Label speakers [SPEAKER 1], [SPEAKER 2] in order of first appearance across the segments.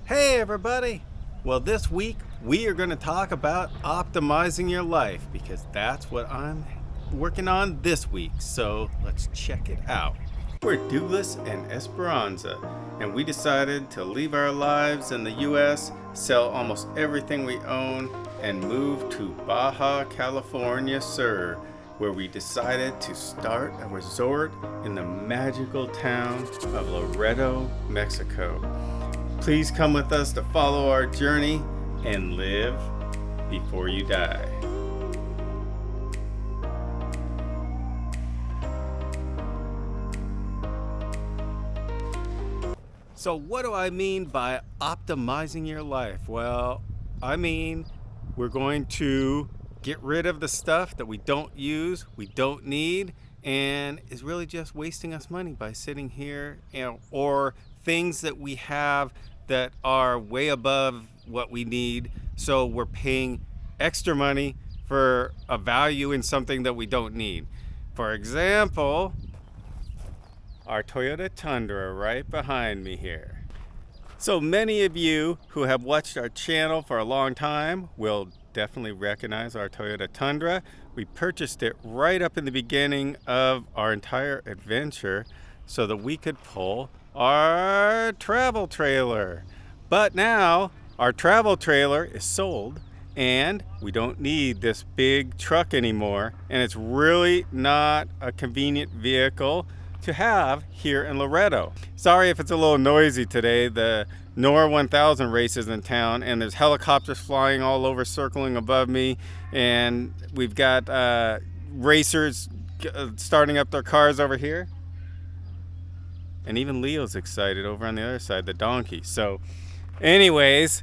[SPEAKER 1] Hey everybody! Well, this week we are going to talk about optimizing your life because that's what I'm working on this week. So let's check it out. We're Dooglass and Esperanza, and we decided to leave our lives in the US, sell almost everything we own, and move to Baja California Sur, where we decided to start a resort in the magical town of Loreto, Mexico. Please come with us to follow our journey and live before you die. So what do I mean by optimizing your life? Well, I mean we're going to get rid of the stuff that we don't use, we don't need, and is really just wasting us money by sitting here, or things that we have that are way above what we need, so we're paying extra money for a value in something that we don't need. For example, our Toyota Tundra right behind me here. So many of you who have watched our channel for a long time will definitely recognize our Toyota Tundra. We purchased it right up in the beginning of our entire adventure so that we could pull our travel trailer. But now our travel trailer is sold and we don't need this big truck anymore, and it's really not a convenient vehicle to have here in Loreto. Sorry if it's a little noisy today. The NOR 1000 race is in town and there's helicopters flying all over, circling above me, and we've got racers starting up their cars over here. And even Leo's excited over on the other side, the donkey. So anyways,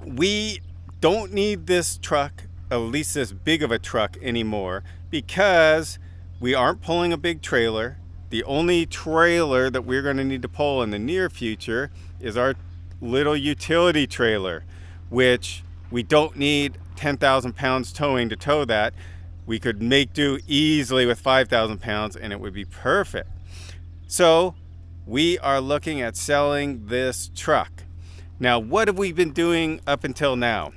[SPEAKER 1] we don't need this truck, at least this big of a truck anymore, because we aren't pulling a big trailer. The only trailer that we're going to need to pull in the near future is our little utility trailer, which we don't need 10,000 pounds towing to tow that. We could make do easily with 5,000 pounds and it would be perfect. So we are looking at selling this truck. Now, what have we been doing up until now?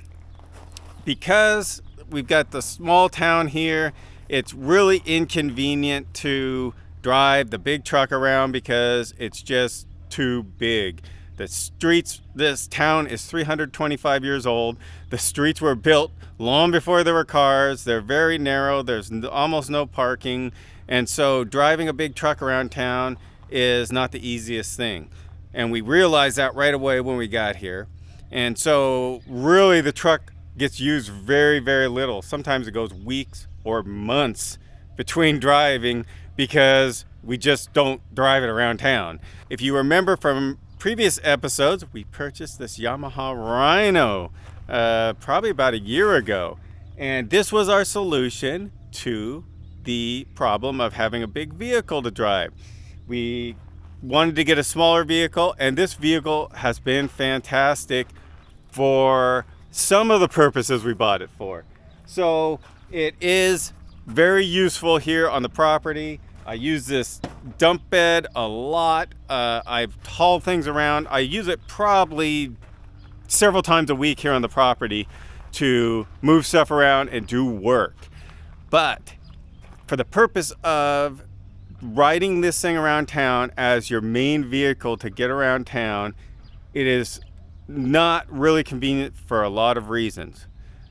[SPEAKER 1] Because we've got the small town here, it's really inconvenient to drive the big truck around because it's just too big. The streets, this town is 325 years old. The streets were built long before there were cars. They're very narrow. There's almost no parking. And so driving a big truck around town is not the easiest thing. And we realized that right away when we got here. And so really the truck gets used very, very little. Sometimes it goes weeks or months between driving because we just don't drive it around town. If you remember from previous episodes, we purchased this Yamaha Rhino probably about a year ago. And this was our solution to the problem of having a big vehicle to drive. We wanted to get a smaller vehicle, and this vehicle has been fantastic for some of the purposes we bought it for. So it is very useful here on the property. I use this dump bed a lot. I've hauled things around. I use it probably several times a week here on the property to move stuff around and do work. But for the purpose of riding this thing around town as your main vehicle to get around town, it is not really convenient for a lot of reasons.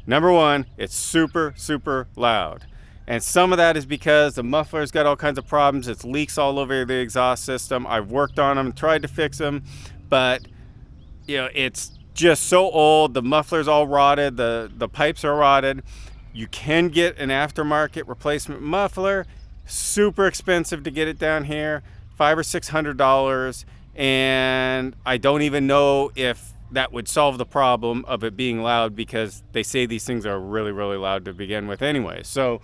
[SPEAKER 1] Number one, it's super, super loud. And some of that is because the muffler's got all kinds of problems. It's leaks all over the exhaust system. I've worked on them, tried to fix them, but it's just so old. The muffler's all rotted. The pipes are rotted. You can get an aftermarket replacement muffler. Super expensive to get it down here, $500 or $600, and I don't even know if that would solve the problem of it being loud, because they say these things are really, really loud to begin with anyway. So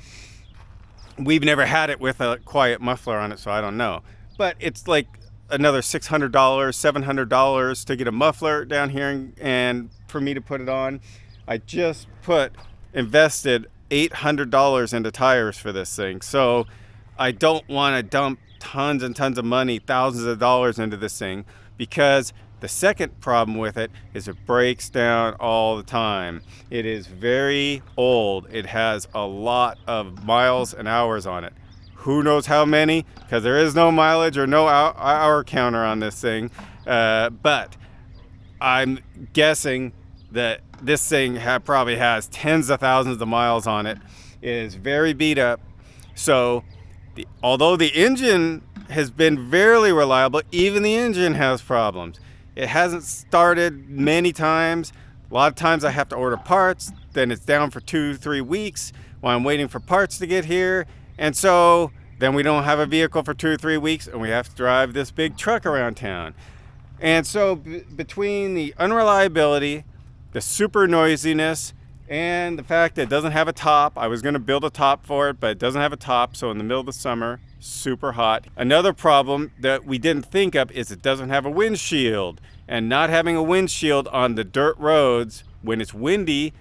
[SPEAKER 1] we've never had it with a quiet muffler on it, so I don't know. But it's like another $600, $700 to get a muffler down here and for me to put it on. I just invested $800 into tires for this thing. So I don't want to dump tons and tons of money, thousands of dollars into this thing, because The second problem with it is it breaks down all the time. It is very old. It has a lot of miles and hours on it. Who knows how many? Because there is no mileage or no hour counter on this thing. But I'm guessing that this thing probably has tens of thousands of miles on it. It is very beat up. So although the engine has been very reliable, even the engine has problems. It hasn't started many times. A lot of times I have to order parts, then it's down for 2-3 weeks while I'm waiting for parts to get here. And so then we don't have a vehicle for 2 or 3 weeks, and we have to drive this big truck around town. And so between the unreliability, the super noisiness, and the fact that it doesn't have a top, I was going to build a top for it, but it doesn't have a top, so in the middle of the summer, super hot. Another problem that we didn't think of is it doesn't have a windshield. And not having a windshield on the dirt roads when it's windy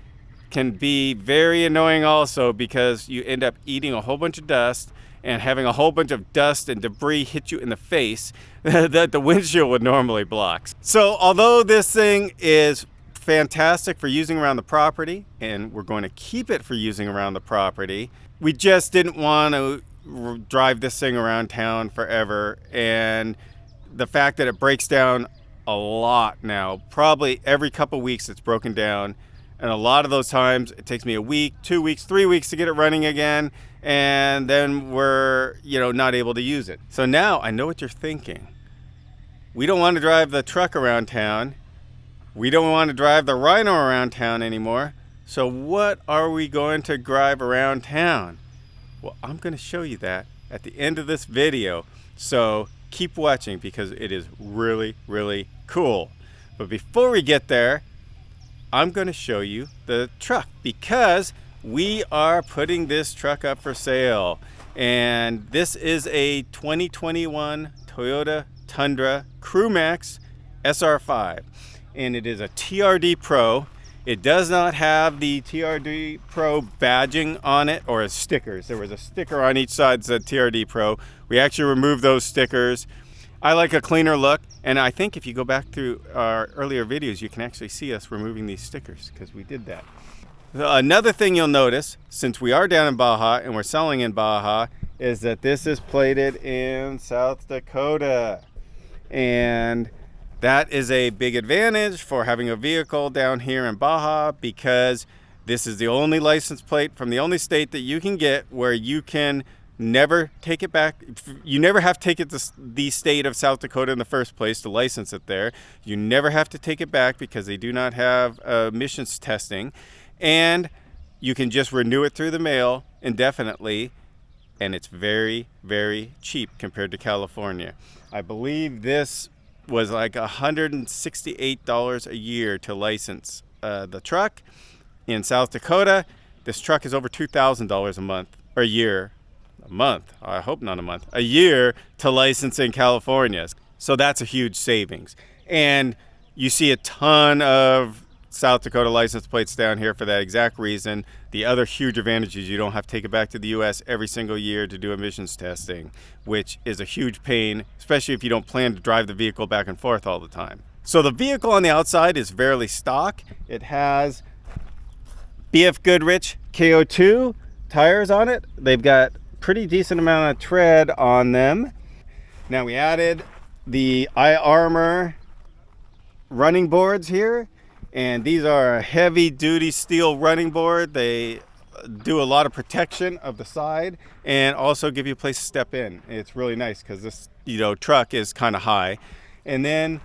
[SPEAKER 1] can be very annoying also, because you end up eating a whole bunch of dust and having a whole bunch of dust and debris hit you in the face that the windshield would normally block. So although this thing is fantastic for using around the property, and we're going to keep it for using around the property, we just didn't want to drive this thing around town forever. And the fact that it breaks down a lot now, probably every couple weeks it's broken down, and a lot of those times it takes me a week, 2 weeks, 3 weeks to get it running again, and then we're not able to use it. So now I know what you're thinking. We don't want to drive the truck around town. We don't want to drive the Rhino around town anymore. So what are we going to drive around town? Well, I'm going to show you that at the end of this video. So keep watching, because it is really, really cool. But before we get there, I'm going to show you the truck, because we are putting this truck up for sale. And this is a 2021 Toyota Tundra Crewmax SR5. And it is a TRD Pro. It does not have the TRD Pro badging on it or stickers. There was a sticker on each side that said TRD Pro. We actually removed those stickers. I like a cleaner look, and I think if you go back through our earlier videos, you can actually see us removing these stickers, because we did that. Another thing you'll notice, since we are down in Baja and we're selling in Baja, is that this is plated in South Dakota. And that is a big advantage for having a vehicle down here in Baja, because this is the only license plate from the only state that you can get where you can never take it back. You never have to take it to the state of South Dakota in the first place to license it there. You never have to take it back because they do not have emissions testing. And you can just renew it through the mail indefinitely. And it's very, very cheap compared to California. I believe this was like $168 a year to license the truck. In South Dakota, this truck is over $2,000 a month, or a year. A month, I hope not a month, a year to license in California. So that's a huge savings. And you see a ton of South Dakota license plates down here for that exact reason. The other huge advantage is you don't have to take it back to the US every single year to do emissions testing, which is a huge pain, especially if you don't plan to drive the vehicle back and forth all the time. So the vehicle on the outside is fairly stock. It has BF Goodrich KO2 tires on it. They've got pretty decent amount of tread on them. Now we added the iArmor running boards here, and these are a heavy duty steel running board. They do a lot of protection of the side and also give you a place to step in. It's really nice because this truck is kind of high. And then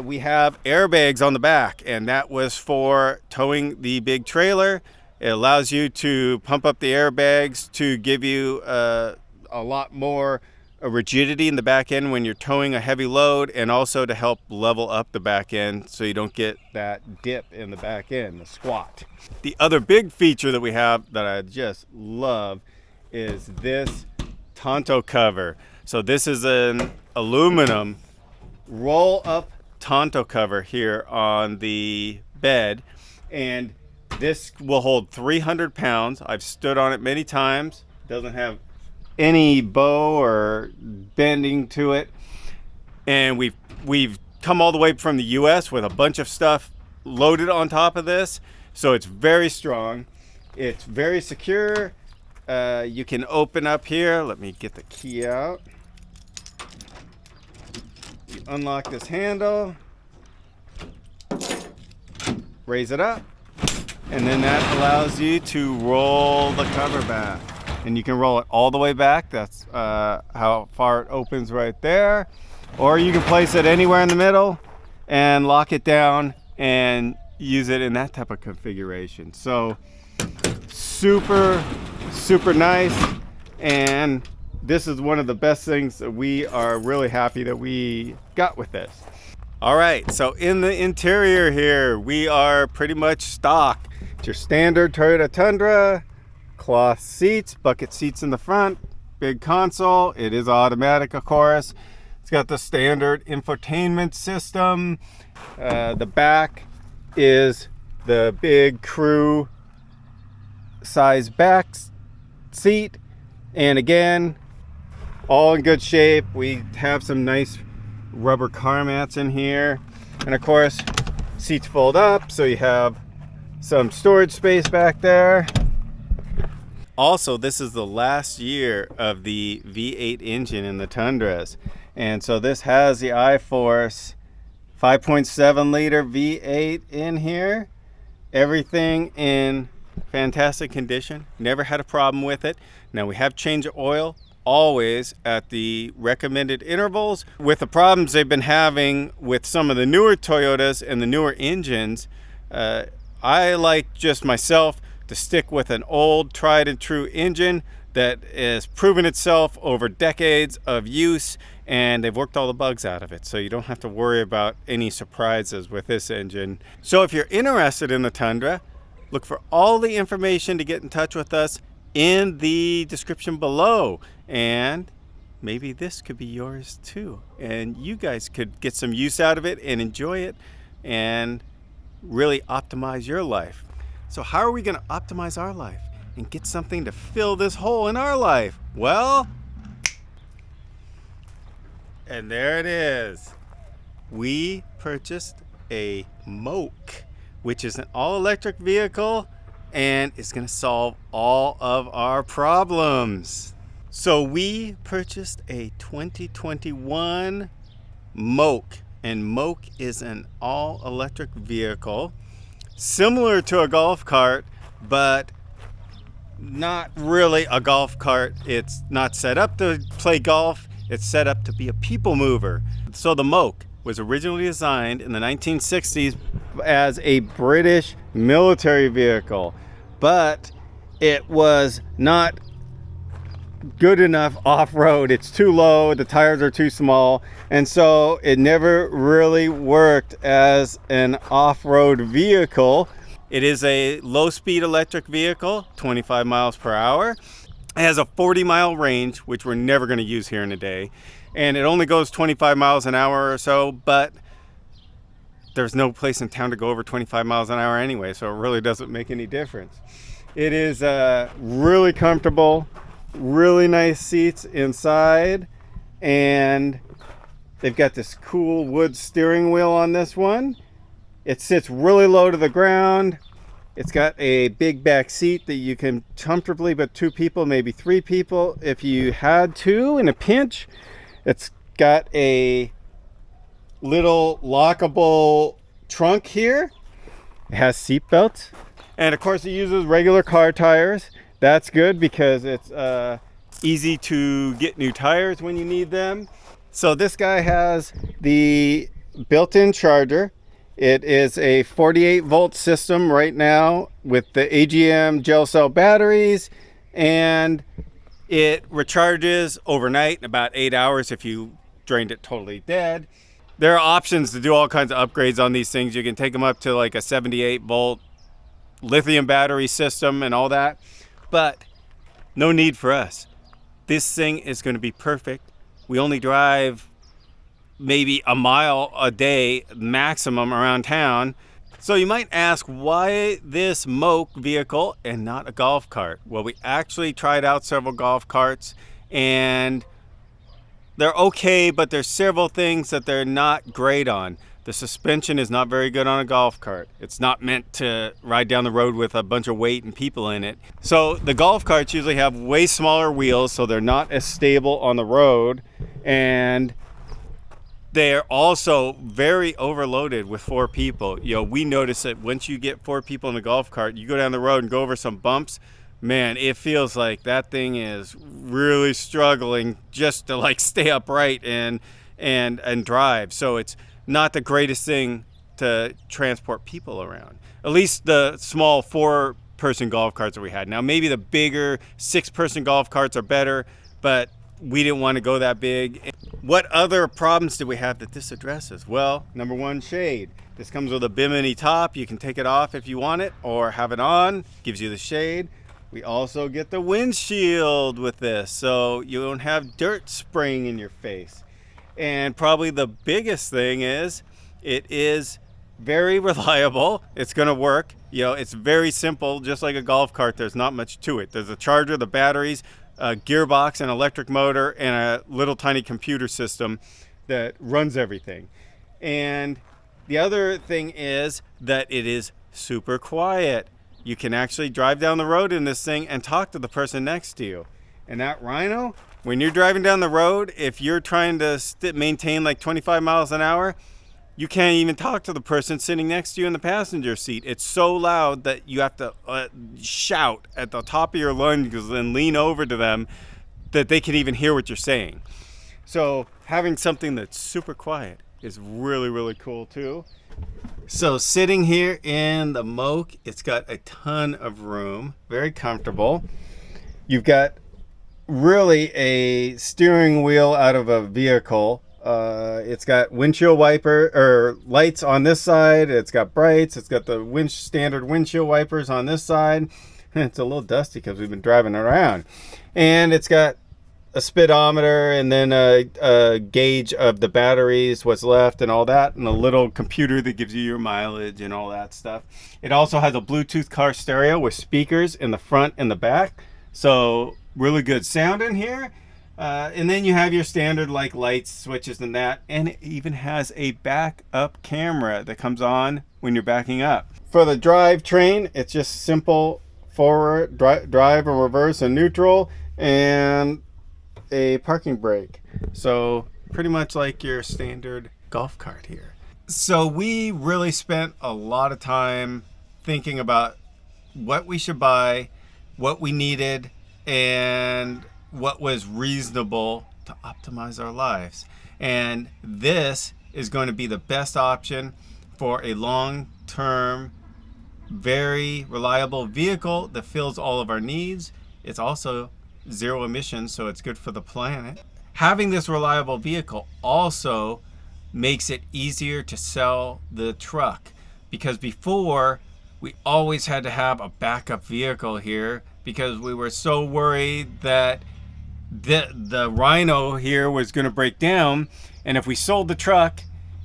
[SPEAKER 1] we have airbags on the back, and that was for towing the big trailer. It allows you to pump up the airbags to give you a lot more rigidity in the back end when you're towing a heavy load, and also to help level up the back end so you don't get that dip in the back end, the squat. The other big feature that we have that I just love is this Tonto cover. So this is an aluminum roll-up Tonto cover here on the bed, and this will hold 300 pounds. I've stood on it many times. Doesn't have any bow or bending to it. And we've come all the way from the US with a bunch of stuff loaded on top of this. So it's very strong. It's very secure. You can open up here. Let me get the key out. You unlock this handle, raise it up, and then that allows you to roll the cover back. And you can roll it all the way back. That's how far it opens right there. Or you can place it anywhere in the middle and lock it down and use it in that type of configuration. So super nice, and this is one of the best things that we are really happy that we got with this. All right, so in the interior here, we are pretty much stock. It's your standard Toyota Tundra, cloth seats, bucket seats in the front, big console. It is automatic, of course. It's got the standard infotainment system. The back is the big crew size back seat, and again, all in good shape. We have some nice rubber car mats in here, and of course, seats fold up, so you have some storage space back there. Also, this is the last year of the V8 engine in the Tundras, and so this has the iForce 5.7 liter V8 in here. Everything in fantastic condition. Never had a problem with it. Now, we have changed oil always at the recommended intervals. With the problems they've been having with some of the newer Toyotas and the newer engines, I like just myself to stick with an old tried and true engine that has proven itself over decades of use, and they've worked all the bugs out of it, so you don't have to worry about any surprises with this engine. So if you're interested in the Tundra, look for all the information to get in touch with us in the description below, and maybe this could be yours too, and you guys could get some use out of it and enjoy it and really optimize your life. So how are we going to optimize our life and get something to fill this hole in our life? Well, and there it is. We purchased a Moke, which is an all-electric vehicle, and it's going to solve all of our problems. So we purchased a 2021 Moke, and Moke is an all-electric vehicle similar to a golf cart, but not really a golf cart. It's not set up to play golf. It's set up to be a people mover. So the Moke was originally designed in the 1960s as a British military vehicle, but it was not good enough off-road. It's too low, the tires are too small, and so it never really worked as an off-road vehicle. It is a low-speed electric vehicle, 25 miles per hour. It has a 40-mile range, which we're never going to use here in a day, and it only goes 25 miles an hour or so, but there's no place in town to go over 25 miles an hour anyway, so it really doesn't make any difference. It is really comfortable, really nice seats inside, and they've got this cool wood steering wheel on this one. It sits really low to the ground. It's got a big back seat that you can comfortably put 2 people, maybe 3 people if you had to in a pinch. It's got a little lockable trunk here. It has seat belts, and of course it uses regular car tires. That's good because it's easy to get new tires when you need them. So this guy has the built-in charger. It is a 48 volt system right now with the AGM gel cell batteries, and it recharges overnight in about 8 hours if you drained it totally dead. There are options to do all kinds of upgrades on these things. You can take them up to like a 78 volt lithium battery system and all that, but no need for us. This thing is going to be perfect. We only drive maybe a mile a day maximum around town. So you might ask, why this Moke vehicle and not a golf cart? Well, we actually tried out several golf carts, and they're okay, but there's several things that they're not great on. The suspension is not very good on a golf cart. It's not meant to ride down the road with a bunch of weight and people in it. So the golf carts usually have way smaller wheels, so they're not as stable on the road. And they're also very overloaded with 4 people. You know, we notice that once you get 4 people in a golf cart, you go down the road and go over some bumps, man, it feels like that thing is really struggling just to like stay upright and drive. So it's not the greatest thing to transport people around. At least the small 4-person golf carts that we had. Now maybe the bigger 6-person golf carts are better, but we didn't want to go that big. What other problems do we have that this addresses? Well, number 1, shade. This comes with a bimini top. You can take it off if you want it or have it on. Gives you the shade. We also get the windshield with this, so you don't have dirt spraying in your face. And probably the biggest thing is it is very reliable. It's going to work. You know, it's very simple, just like a golf cart. There's not much to it. There's a charger, the batteries, a gearbox, an electric motor, and a little tiny computer system that runs everything. And the other thing is that it is super quiet. You can actually drive down the road in this thing and talk to the person next to you. And that Rhino, when you're driving down the road, if you're trying to maintain like 25 miles an hour, you can't even talk to the person sitting next to you in the passenger seat. It's so loud that you have to shout at the top of your lungs and lean over to them that they can even hear what you're saying. So having something that's super quiet is really, really cool too. So sitting here in the Moke, it's got a ton of room, very comfortable. You've got really a steering wheel out of a vehicle. It's got windshield wiper or lights on this side. It's got brights. It's got the standard windshield wipers on this side. It's a little dusty because we've been driving around. And it's got a speedometer and then a gauge of the batteries, what's left and all that, and a little computer that gives you your mileage and all that stuff. It also has a Bluetooth car stereo with speakers in the front and the back. So really good sound in here. And then you have your standard like lights, switches and that, and it even has a backup camera that comes on when you're backing up. For the drivetrain, it's just simple forward, drive and reverse and neutral, and a parking brake. So pretty much like your standard golf cart here. So we really spent a lot of time thinking about what we should buy, what we needed, and what was reasonable to optimize our lives. And this is going to be the best option for a long-term, very reliable vehicle that fills all of our needs. It's also zero emissions, so it's good for the planet. Having this reliable vehicle also makes it easier to sell the truck, because before we always had to have a backup vehicle here because we were so worried that the Rhino here was going to break down, and if we sold the truck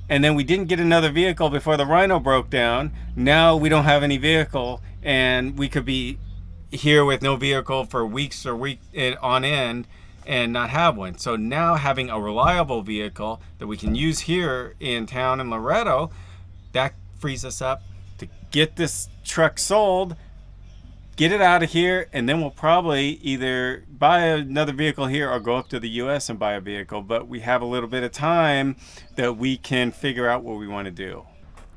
[SPEAKER 1] and then we didn't get another vehicle before the Rhino broke down, now we don't have any vehicle and we could be here with no vehicle for weeks or weeks on end and not have one. So now having a reliable vehicle that we can use here in town in Loreto, that frees us up to get this truck sold, get it out of here, and then we'll probably either buy another vehicle here or go up to the US and buy a vehicle. But we have a little bit of time that we can figure out what we want to do.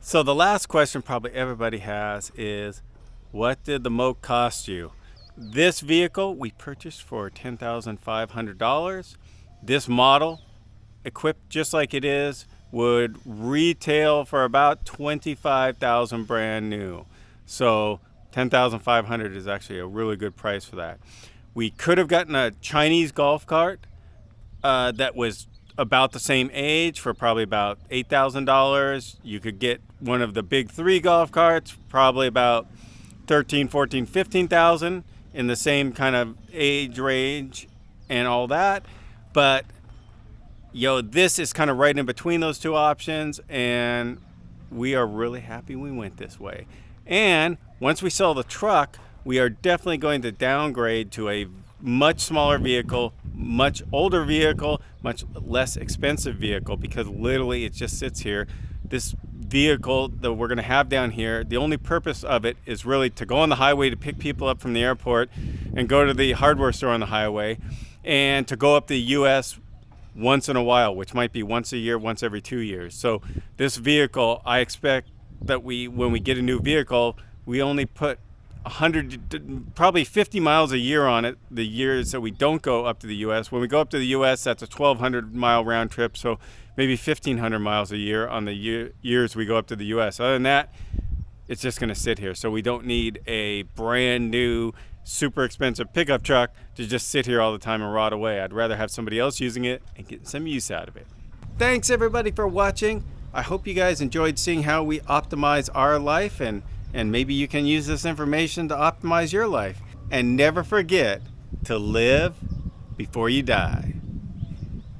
[SPEAKER 1] So the last question probably everybody has is, what did the Moke cost you? This vehicle we purchased for $10,500. This model, equipped just like it is, would retail for about $25,000 brand new. So $10,500 is actually a really good price for that. We could have gotten a Chinese golf cart that was about the same age for probably about $8,000. You could get one of the big 3 golf carts, probably about 13, 14, 15,000 in the same kind of age range and all that. But this is kind of right in between those two options, and we are really happy we went this way. And once we sell the truck, we are definitely going to downgrade to a much smaller vehicle, much older vehicle, much less expensive vehicle, because literally it just sits here. This vehicle that we're going to have down here, the only purpose of it is really to go on the highway to pick people up from the airport and go to the hardware store on the highway, and to go up the US once in a while, which might be once a year, once every 2 years. So this vehicle, I expect that when we get a new vehicle, we only put 100, probably 50 miles a year on it the years that we don't go up to the US. When we go up to the US, that's a 1,200 mile round trip, so maybe 1,500 miles a year on the years we go up to the US. Other than that, it's just going to sit here. So we don't need a brand new, super expensive pickup truck to just sit here all the time and rot away. I'd rather have somebody else using it and getting some use out of it. Thanks everybody for watching. I hope you guys enjoyed seeing how we optimize our life, and maybe you can use this information to optimize your life. And never forget to live before you die.